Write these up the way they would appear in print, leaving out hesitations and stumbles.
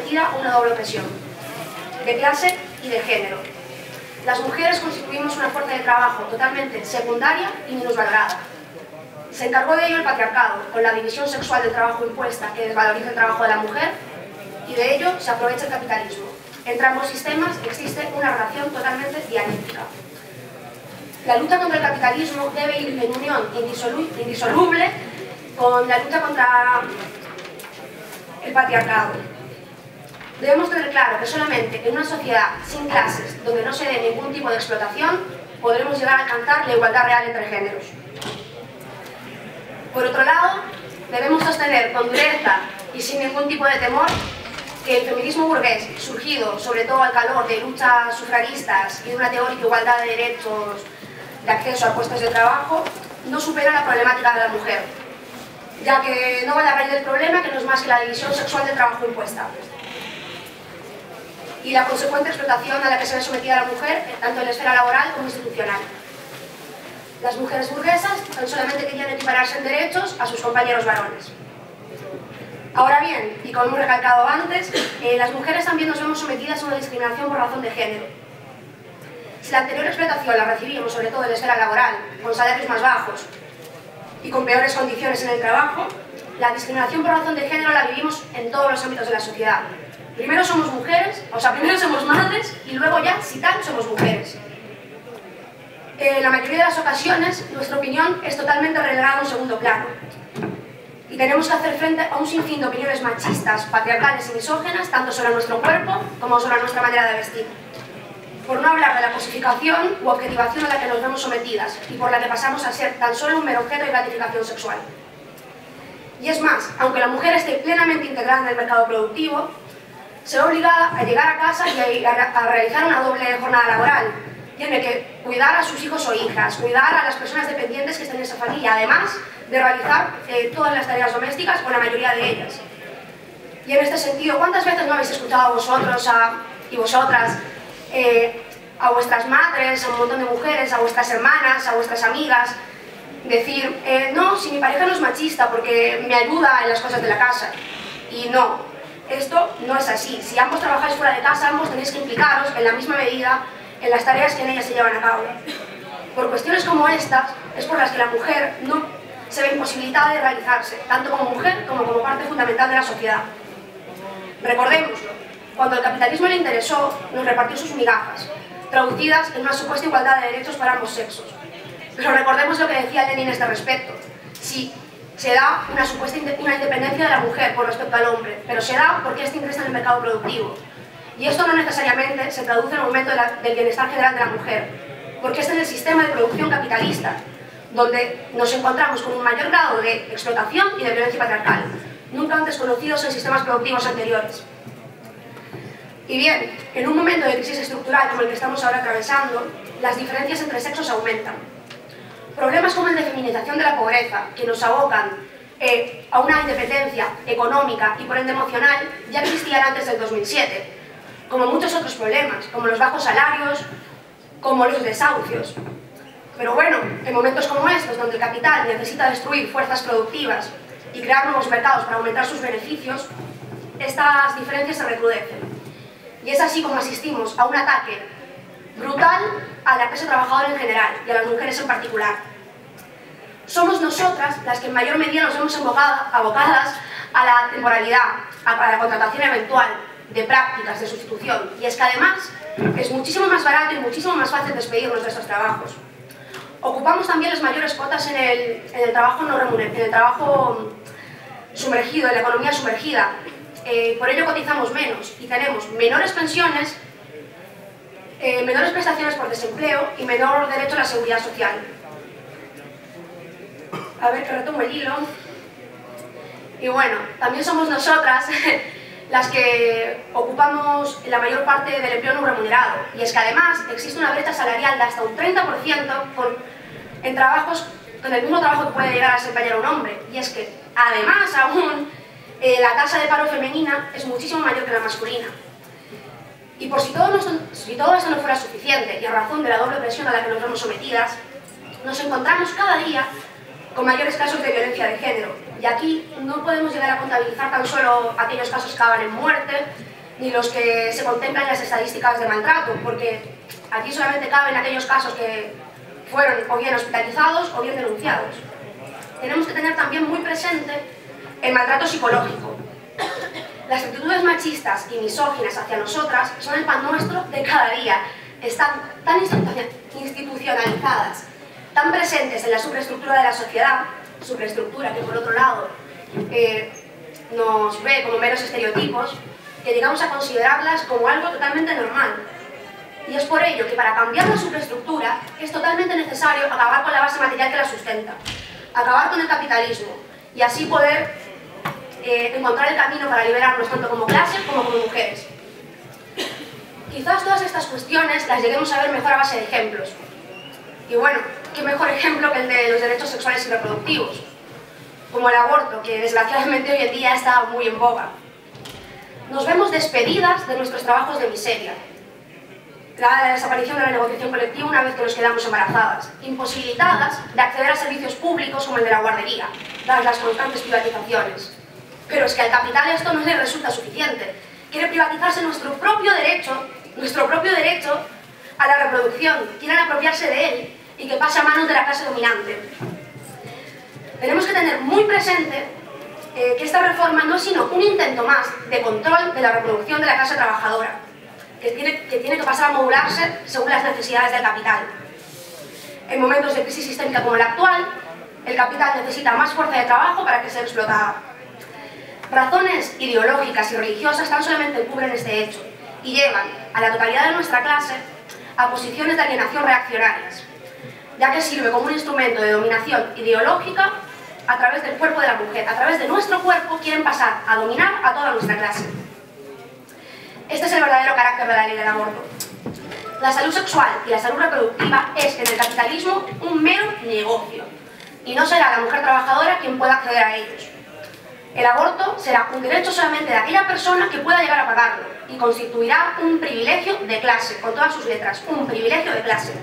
sometida a una doble opresión, de clase y de género. Las mujeres constituimos una fuerza de trabajo totalmente secundaria y minusvalorada. Se encargó de ello el patriarcado, con la división sexual del trabajo impuesta que desvaloriza el trabajo de la mujer, y de ello se aprovecha el capitalismo. Entre ambos sistemas existe una relación totalmente dialéctica. La lucha contra el capitalismo debe ir en unión indisoluble con la lucha contra el patriarcado. Debemos tener claro que solamente en una sociedad sin clases, donde no se dé ningún tipo de explotación, podremos llegar a alcanzar la igualdad real entre géneros. Por otro lado, debemos sostener con dureza y sin ningún tipo de temor que el feminismo burgués, surgido sobre todo al calor de luchas sufragistas y de una teórica igualdad de derechos de acceso a puestos de trabajo, no supera la problemática de la mujer, ya que no va a la raíz del problema, que no es más que la división sexual del trabajo impuesta y la consecuente explotación a la que se ve sometida la mujer, tanto en la esfera laboral como institucional. Las mujeres burguesas tan solamente querían equipararse en derechos a sus compañeros varones. Ahora bien, y como hemos recalcado antes, las mujeres también nos vemos sometidas a una discriminación por razón de género. Si la anterior explotación la recibimos sobre todo en la esfera laboral, con salarios más bajos y con peores condiciones en el trabajo, la discriminación por razón de género la vivimos en todos los ámbitos de la sociedad. Primero somos mujeres, primero somos madres y luego ya, si tal, somos mujeres. En la mayoría de las ocasiones, nuestra opinión es totalmente relegada a un segundo plano. Y tenemos que hacer frente a un sinfín de opiniones machistas, patriarcales y misóginas, tanto sobre nuestro cuerpo como sobre nuestra manera de vestir. Por no hablar de la cosificación u objetivación a la que nos vemos sometidas y por la que pasamos a ser tan solo un mero objeto de gratificación sexual. Y es más, aunque la mujer esté plenamente integrada en el mercado productivo, se ve obligada a llegar a casa y a realizar una doble jornada laboral. Tiene que cuidar a sus hijos o hijas, cuidar a las personas dependientes que estén en esa familia, además de realizar todas las tareas domésticas o la mayoría de ellas. Y en este sentido, ¿cuántas veces no habéis escuchado a vosotros y vosotras, a vuestras madres, a un montón de mujeres, a vuestras hermanas, a vuestras amigas, decir, no, si mi pareja no es machista porque me ayuda en las cosas de la casa? Y no, esto no es así. Si ambos trabajáis fuera de casa, ambos tenéis que implicaros en la misma medida en las tareas que en ellas se llevan a cabo. Por cuestiones como estas, es por las que la mujer no se ve imposibilitada de realizarse, tanto como mujer como parte fundamental de la sociedad. Recordémoslo, cuando el capitalismo le interesó, nos repartió sus migajas, traducidas en una supuesta igualdad de derechos para ambos sexos. Pero recordemos lo que decía Lenin a este respecto. Sí, se da una independencia de la mujer con respecto al hombre, pero se da porque éste ingresa en el mercado productivo. Y esto no necesariamente se traduce en aumento del bienestar general de la mujer, porque este es el sistema de producción capitalista, donde nos encontramos con un mayor grado de explotación y de violencia patriarcal, nunca antes conocidos en sistemas productivos anteriores. Y bien, en un momento de crisis estructural como el que estamos ahora atravesando, las diferencias entre sexos aumentan. Problemas como el de feminización de la pobreza, que nos abocan a una independencia económica y por ende emocional, ya existían antes del 2007, como muchos otros problemas, como los bajos salarios, como los desahucios. Pero bueno, en momentos como estos, donde el capital necesita destruir fuerzas productivas y crear nuevos mercados para aumentar sus beneficios, estas diferencias se recrudecen. Y es así como asistimos a un ataque brutal a la clase trabajadora en general y a las mujeres en particular. Somos nosotras las que en mayor medida nos vemos abocadas a la temporalidad, a la contratación eventual, de prácticas de sustitución. Y es que además es muchísimo más barato y muchísimo más fácil despedirnos de estos trabajos. Ocupamos también las mayores cuotas en el trabajo no remunerado, en el trabajo sumergido, en la economía sumergida. Por ello cotizamos menos y tenemos menores pensiones, menores prestaciones por desempleo y menor derecho a la seguridad social. A ver, que retomo el hilo. Y bueno, también somos nosotras las que ocupamos la mayor parte del empleo no remunerado. Y es que además existe una brecha salarial de hasta un 30% en trabajos, con el mismo trabajo que puede llegar a desempeñar un hombre. Y es que además aún la tasa de paro femenina es muchísimo mayor que la masculina. Y por si todo esto no fuera suficiente, y a razón de la doble presión a la que nos vemos sometidas, nos encontramos cada día con mayores casos de violencia de género. Y aquí no podemos llegar a contabilizar tan solo aquellos casos que acaban en muerte, ni los que se contemplan en las estadísticas de maltrato, porque aquí solamente caben aquellos casos que fueron o bien hospitalizados o bien denunciados. Tenemos que tener también muy presente el maltrato psicológico. Las actitudes machistas y misóginas hacia nosotras son el pan nuestro de cada día. Están tan institucionalizadas, tan presentes en la superestructura de la sociedad, superestructura que por otro lado nos ve como meros estereotipos, que llegamos a considerarlas como algo totalmente normal. Y es por ello que para cambiar la superestructura es totalmente necesario acabar con la base material que la sustenta, acabar con el capitalismo y así poder encontrar el camino para liberarnos tanto como clase como mujeres. Quizás todas estas cuestiones las lleguemos a ver mejor a base de ejemplos. Y bueno, qué mejor ejemplo que el de los derechos sexuales y reproductivos, como el aborto, que desgraciadamente hoy en día está muy en boga. Nos vemos despedidas de nuestros trabajos de miseria, la desaparición de la negociación colectiva una vez que nos quedamos embarazadas, imposibilitadas de acceder a servicios públicos como el de la guardería, dadas las constantes privatizaciones. Pero es que al capital esto no le resulta suficiente. Quiere privatizarse nuestro propio derecho a la reproducción. Quieren apropiarse de él y que pase a manos de la clase dominante. Tenemos que tener muy presente que esta reforma no es sino un intento más de control de la reproducción de la clase trabajadora, que tiene que pasar a modularse según las necesidades del capital. En momentos de crisis sistémica como la actual, el capital necesita más fuerza de trabajo para que sea explotada. Razones ideológicas y religiosas tan solamente encubren este hecho y llevan a la totalidad de nuestra clase a posiciones de alienación reaccionarias, ya que sirve como un instrumento de dominación ideológica a través del cuerpo de la mujer. A través de nuestro cuerpo quieren pasar a dominar a toda nuestra clase. Este es el verdadero carácter de la ley del aborto. La salud sexual y la salud reproductiva es en el capitalismo un mero negocio y no será la mujer trabajadora quien pueda acceder a ellos. El aborto será un derecho solamente de aquella persona que pueda llegar a pagarlo y constituirá un privilegio de clase, con todas sus letras, un privilegio de clase.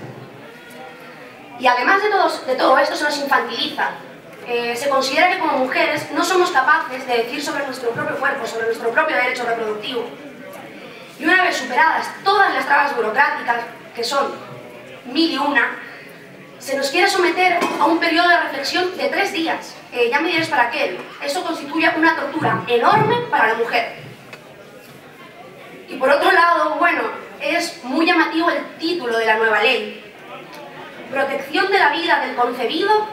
Y además de todo esto se nos infantiliza. Se considera que como mujeres no somos capaces de decir sobre nuestro propio cuerpo, sobre nuestro propio derecho reproductivo. Y una vez superadas todas las trabas burocráticas, que son 1001, se nos quiere someter a un periodo de reflexión de 3 días. Ya me diréis para qué. Eso constituye una tortura enorme para la mujer. Y por otro lado, bueno, es muy llamativo el título de la nueva ley. Protección de la vida del concebido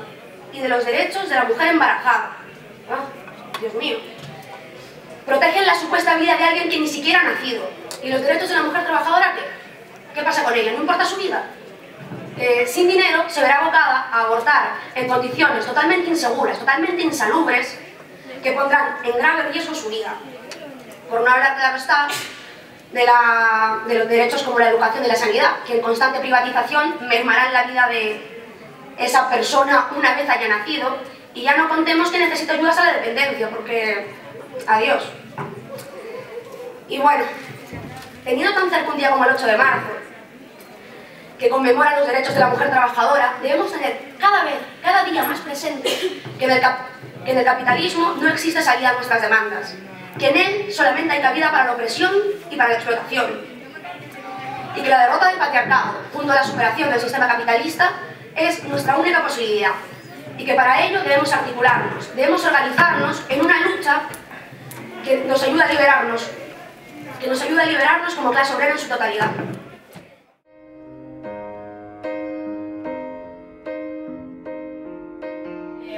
y de los derechos de la mujer embarazada. Ah, Dios mío. Protegen la supuesta vida de alguien que ni siquiera ha nacido. ¿Y los derechos de la mujer trabajadora qué? ¿Qué pasa con ella? ¿No importa su vida? Sin dinero se verá abocada a abortar en condiciones totalmente inseguras, totalmente insalubres, que pondrán en grave riesgo su vida. Por no hablar, claro está, de los derechos como la educación y la sanidad, que en constante privatización mermarán la vida de esa persona una vez haya nacido, y ya no contemos que necesita ayudas a la dependencia, porque adiós. Y bueno, teniendo tan cerca un día como el 8 de marzo, que conmemora los derechos de la mujer trabajadora, debemos tener cada día más presente que en el capitalismo no existe salida a nuestras demandas, que en él solamente hay cabida para la opresión y para la explotación, y que la derrota del patriarcado, junto a la superación del sistema capitalista, es nuestra única posibilidad, y que para ello debemos articularnos, debemos organizarnos en una lucha que nos ayude a liberarnos como clase obrera en su totalidad.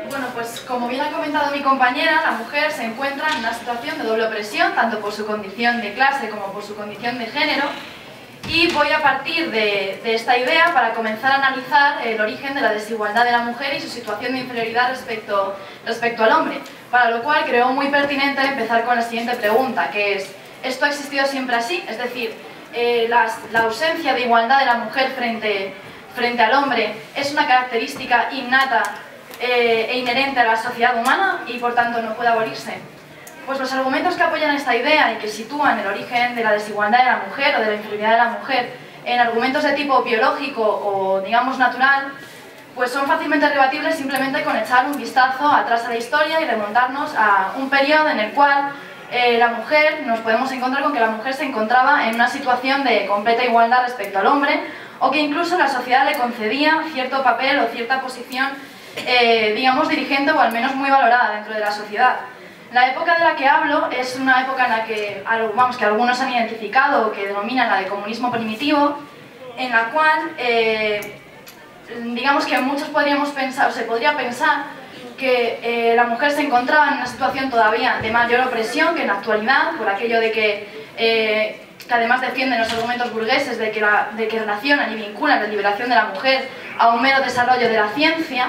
Bueno, pues como bien ha comentado mi compañera, la mujer se encuentra en una situación de doble opresión, tanto por su condición de clase como por su condición de género, y voy a partir de esta idea para comenzar a analizar el origen de la desigualdad de la mujer y su situación de inferioridad respecto al hombre, para lo cual creo muy pertinente empezar con la siguiente pregunta, que es: ¿esto ha existido siempre así? Es decir, la ausencia de igualdad de la mujer frente al hombre es una característica innata e inherente a la sociedad humana y por tanto no puede abolirse. Pues los argumentos que apoyan esta idea y que sitúan el origen de la desigualdad de la mujer o de la inferioridad de la mujer en argumentos de tipo biológico o digamos natural, pues son fácilmente rebatibles simplemente con echar un vistazo atrás a la historia y remontarnos a un periodo en el cual nos podemos encontrar con que la mujer se encontraba en una situación de completa igualdad respecto al hombre, o que incluso la sociedad le concedía cierto papel o cierta posición, digamos, dirigente o al menos muy valorada dentro de la sociedad. La época de la que hablo es una época en la que, vamos, que algunos han identificado o que denominan la de comunismo primitivo, en la cual, digamos que muchos podríamos pensar, o se podría pensar, que la mujer se encontraba en una situación todavía de mayor opresión que en la actualidad, por aquello de que además defienden los argumentos burgueses de que relacionan y vinculan la liberación de la mujer a un mero desarrollo de la ciencia.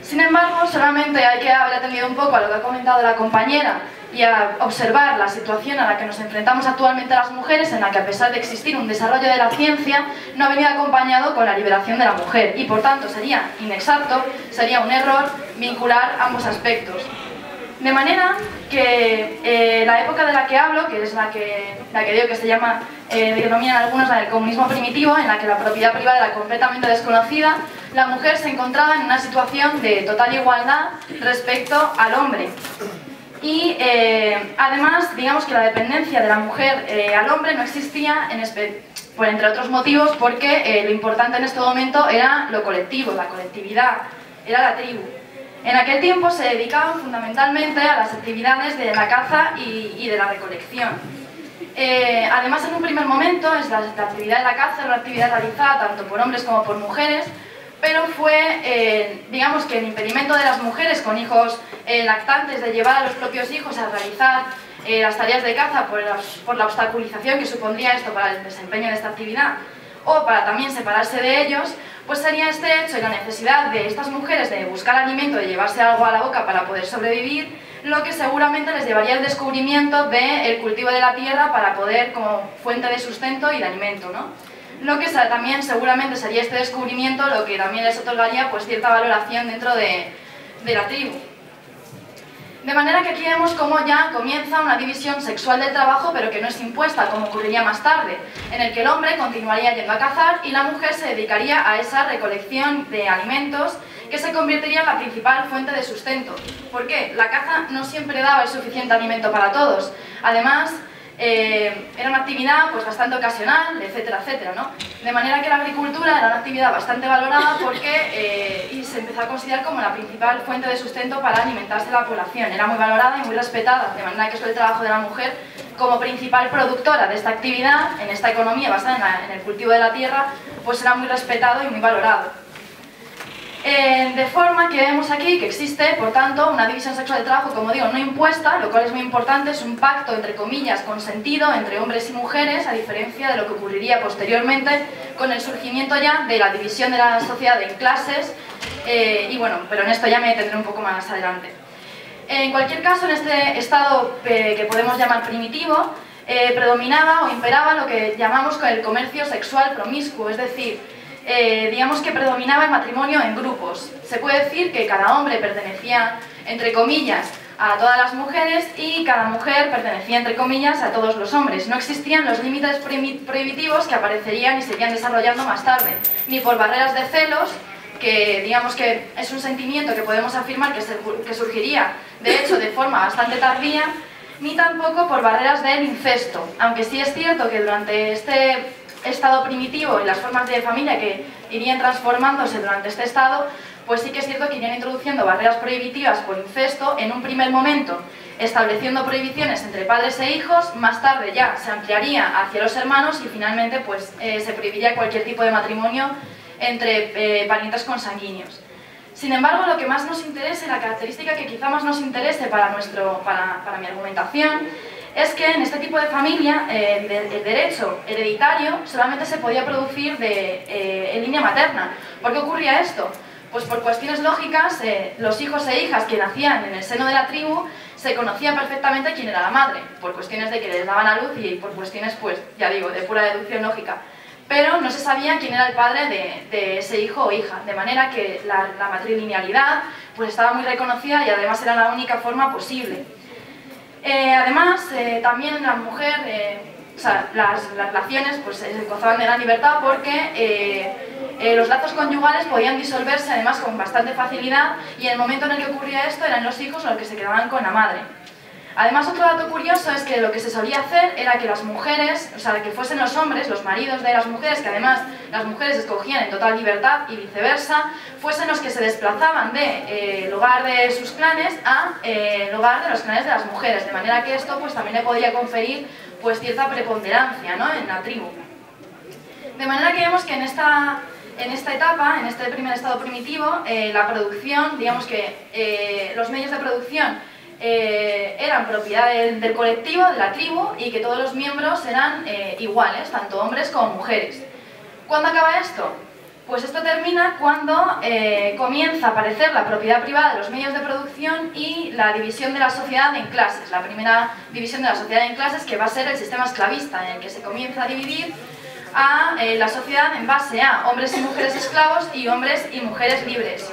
Sin embargo, solamente hay que haber atendido un poco a lo que ha comentado la compañera y a observar la situación a la que nos enfrentamos actualmente las mujeres, en la que a pesar de existir un desarrollo de la ciencia, no ha venido acompañado con la liberación de la mujer, y por tanto sería inexacto, sería un error vincular ambos aspectos. De manera que la época de la que hablo, que es la que digo que se llama, denominan algunos la del comunismo primitivo, en la que la propiedad privada era completamente desconocida, la mujer se encontraba en una situación de total igualdad respecto al hombre. Y además, digamos que la dependencia de la mujer al hombre no existía, entre otros motivos, porque lo importante en este momento era lo colectivo, la colectividad, era la tribu. En aquel tiempo se dedicaban fundamentalmente a las actividades de la caza y de la recolección. Además, en un primer momento, la actividad de la caza era una actividad realizada tanto por hombres como por mujeres, pero fue, digamos que el impedimento de las mujeres con hijos lactantes de llevar a los propios hijos a realizar las tareas de caza por la obstaculización que supondría esto para el desempeño de esta actividad, o para también separarse de ellos, pues sería este hecho y la necesidad de estas mujeres de buscar alimento, de llevarse algo a la boca para poder sobrevivir, lo que seguramente les llevaría al descubrimiento del cultivo de la tierra para poder, como fuente de sustento y de alimento, ¿no? Lo que también seguramente sería este descubrimiento lo que también les otorgaría pues cierta valoración dentro de la tribu. De manera que aquí vemos cómo ya comienza una división sexual del trabajo, pero que no es impuesta, como ocurriría más tarde, en el que el hombre continuaría yendo a cazar y la mujer se dedicaría a esa recolección de alimentos que se convertiría en la principal fuente de sustento. ¿Por qué? La caza no siempre daba el suficiente alimento para todos. Además, era una actividad pues bastante ocasional, etcétera, etcétera, ¿no? De manera que la agricultura era una actividad bastante valorada porque y se empezó a considerar como la principal fuente de sustento para alimentarse de la población. Era muy valorada y muy respetada, de manera que eso es el trabajo de la mujer como principal productora de esta actividad, en esta economía basada en el cultivo de la tierra, pues era muy respetado y muy valorado. De forma que vemos aquí que existe, por tanto, una división sexual del trabajo, como digo, no impuesta, lo cual es muy importante, es un pacto, entre comillas, consentido entre hombres y mujeres, a diferencia de lo que ocurriría posteriormente con el surgimiento ya de la división de la sociedad en clases, y bueno, pero en esto ya me detendré un poco más adelante. En cualquier caso, en este estado que podemos llamar primitivo, predominaba o imperaba lo que llamamos el comercio sexual promiscuo, es decir, digamos que predominaba el matrimonio en grupos. Se puede decir que cada hombre pertenecía, entre comillas, a todas las mujeres y cada mujer pertenecía, entre comillas, a todos los hombres. No existían los límites prohibitivos que aparecerían y se irían desarrollando más tarde, ni por barreras de celos, que digamos que es un sentimiento que podemos afirmar que surgiría, de hecho, de forma bastante tardía, ni tampoco por barreras del incesto, aunque sí es cierto que durante este estado primitivo y las formas de familia que irían transformándose durante este estado, pues sí que es cierto que irían introduciendo barreras prohibitivas por incesto en un primer momento, estableciendo prohibiciones entre padres e hijos, más tarde ya se ampliaría hacia los hermanos y finalmente pues se prohibiría cualquier tipo de matrimonio entre parientes consanguíneos. Sin embargo, lo que más nos interesa, la característica que quizá más nos interese para mi argumentación, es que en este tipo de familia el derecho hereditario solamente se podía producir en línea materna. ¿Por qué ocurría esto? Pues por cuestiones lógicas, los hijos e hijas que nacían en el seno de la tribu se conocían perfectamente quién era la madre, por cuestiones de que les daban a luz y por cuestiones, pues, ya digo, de pura deducción lógica. Pero no se sabía quién era el padre de ese hijo o hija, de manera que la matrilinealidad pues, estaba muy reconocida y además era la única forma posible. Además, también la mujer, o sea, las relaciones pues, gozaban de gran libertad porque los lazos conyugales podían disolverse además con bastante facilidad y en el momento en el que ocurría esto eran los hijos los que se quedaban con la madre. Además, otro dato curioso es que lo que se solía hacer era que las mujeres, o sea, que fuesen los hombres, los maridos de las mujeres, que además las mujeres escogían en total libertad y viceversa, fuesen los que se desplazaban del hogar de sus clanes al hogar de los clanes de las mujeres, de manera que esto pues también le podía conferir pues cierta preponderancia, ¿no?, en la tribu. De manera que vemos que en esta etapa, en este primer estado primitivo, la producción, digamos que los medios de producción eran propiedad del colectivo, de la tribu, y que todos los miembros eran iguales, tanto hombres como mujeres. ¿Cuándo acaba esto? Pues esto termina cuando comienza a aparecer la propiedad privada de los medios de producción y la división de la sociedad en clases. La primera división de la sociedad en clases, que va a ser el sistema esclavista, en el que se comienza a dividir a la sociedad en base a hombres y mujeres esclavos y hombres y mujeres libres.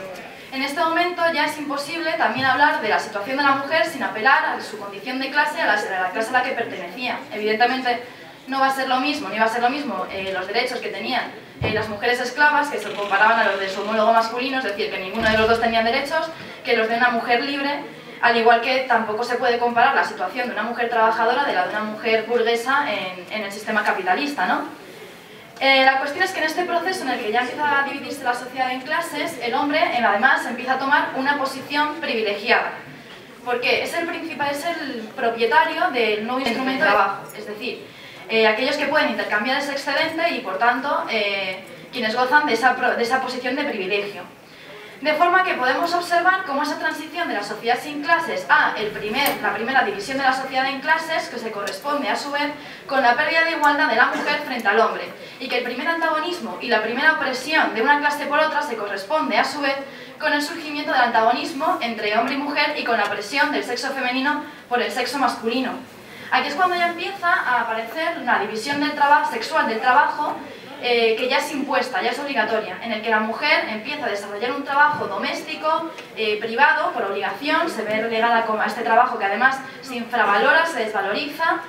En este momento ya es imposible también hablar de la situación de la mujer sin apelar a su condición de clase, a la clase a la que pertenecía. Evidentemente no va a ser lo mismo, ni va a ser lo mismo los derechos que tenían las mujeres esclavas, que se comparaban a los de su homólogo masculino, es decir, que ninguno de los dos tenían derechos, que los de una mujer libre, al igual que tampoco se puede comparar la situación de una mujer trabajadora de la de una mujer burguesa en el sistema capitalista, ¿no? La cuestión es que en este proceso en el que ya empieza a dividirse la sociedad en clases, el hombre además empieza a tomar una posición privilegiada, porque es el principal, es el propietario del nuevo instrumento de trabajo, es decir, aquellos que pueden intercambiar ese excedente y por tanto quienes gozan de esa posición de privilegio. De forma que podemos observar cómo esa transición de la sociedad sin clases a la primera división de la sociedad en clases, que se corresponde a su vez con la pérdida de igualdad de la mujer frente al hombre, y que el primer antagonismo y la primera opresión de una clase por otra se corresponde a su vez con el surgimiento del antagonismo entre hombre y mujer y con la presión del sexo femenino por el sexo masculino. Aquí es cuando ya empieza a aparecer la división del sexual del trabajo, que ya es impuesta, ya es obligatoria, en el que la mujer empieza a desarrollar un trabajo doméstico, privado, por obligación, se ve relegada a este trabajo que además se infravalora, se desvaloriza,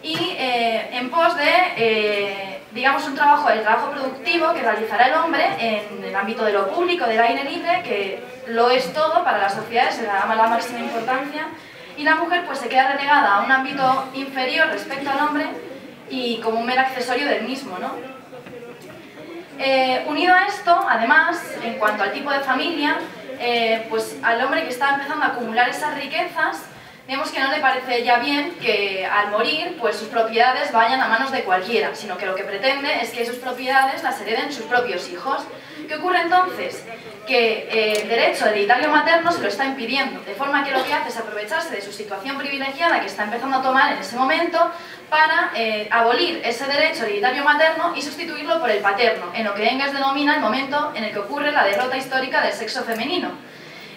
y en pos de, digamos, el trabajo productivo que realizará el hombre en el ámbito de lo público, del aire libre, que lo es todo para las sociedades, se le da la máxima importancia, y la mujer pues se queda relegada a un ámbito inferior respecto al hombre y como un mero accesorio del mismo, ¿no? Unido a esto, además, en cuanto al tipo de familia, pues al hombre que está empezando a acumular esas riquezas, digamos que no le parece ya bien que al morir pues sus propiedades vayan a manos de cualquiera, sino que lo que pretende es que sus propiedades las hereden sus propios hijos. ¿Qué ocurre entonces? Que el derecho hereditario materno se lo está impidiendo, de forma que lo que hace es aprovecharse de su situación privilegiada que está empezando a tomar en ese momento para abolir ese derecho hereditario materno y sustituirlo por el paterno, en lo que Engels denomina el momento en el que ocurre la derrota histórica del sexo femenino,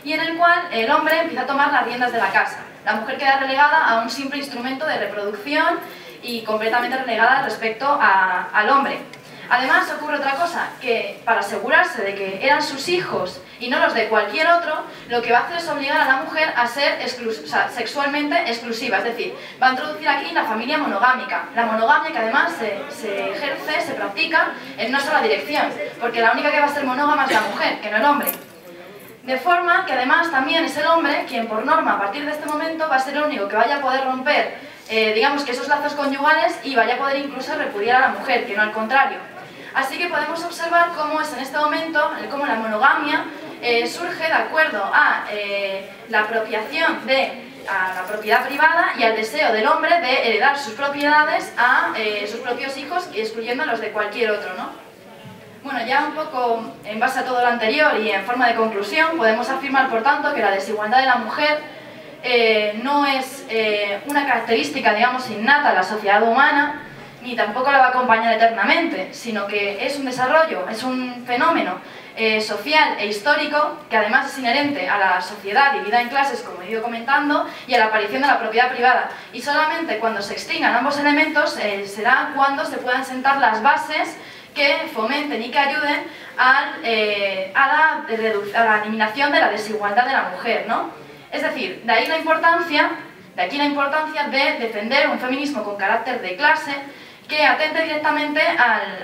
y en el cual el hombre empieza a tomar las riendas de la casa. La mujer queda relegada a un simple instrumento de reproducción y completamente relegada respecto al hombre. Además ocurre otra cosa, que para asegurarse de que eran sus hijos y no los de cualquier otro, lo que va a hacer es obligar a la mujer a ser sexualmente exclusiva, es decir, va a introducir aquí la familia monogámica. La monogamia que además se ejerce, se practica en una sola dirección, porque la única que va a ser monógama es la mujer, que no el hombre. De forma que además también es el hombre quien por norma a partir de este momento va a ser el único que vaya a poder romper digamos que esos lazos conyugales y vaya a poder incluso repudiar a la mujer, que no al contrario. Así que podemos observar cómo es en este momento, cómo la monogamia surge de acuerdo a la apropiación a la propiedad privada y al deseo del hombre de heredar sus propiedades a sus propios hijos, excluyendo a los de cualquier otro, ¿no? Bueno, ya un poco en base a todo lo anterior y en forma de conclusión, podemos afirmar, por tanto, que la desigualdad de la mujer no es una característica, digamos, innata de la sociedad humana, ni tampoco la va a acompañar eternamente, sino que es un desarrollo, es un fenómeno social e histórico que además es inherente a la sociedad dividida en clases, como he ido comentando, y a la aparición de la propiedad privada. Y solamente cuando se extingan ambos elementos será cuando se puedan sentar las bases que fomenten y que ayuden a la eliminación de la desigualdad de la mujer, ¿no? Es decir, de aquí la importancia de defender un feminismo con carácter de clase que atente directamente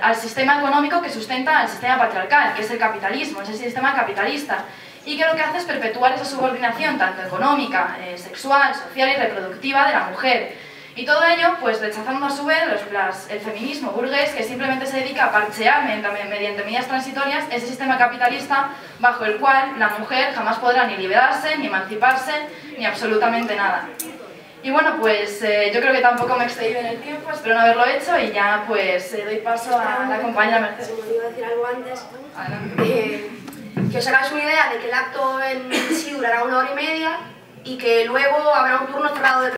al sistema económico que sustenta al sistema patriarcal, que es el capitalismo, es el sistema capitalista, y que lo que hace es perpetuar esa subordinación tanto económica, sexual, social y reproductiva de la mujer. Y todo ello, pues rechazando a su vez el feminismo burgués, que simplemente se dedica a parchear mediante medidas transitorias ese sistema capitalista bajo el cual la mujer jamás podrá ni liberarse, ni emanciparse, ni absolutamente nada. Y bueno, pues yo creo que tampoco me he excedido en el tiempo, espero no haberlo hecho, y ya pues doy paso a la compañera Mercedes. Como iba a decir algo antes, Adelante. que os hagáis una idea de que el acto en sí durará 1 hora y media y que luego habrá un turno cerrado de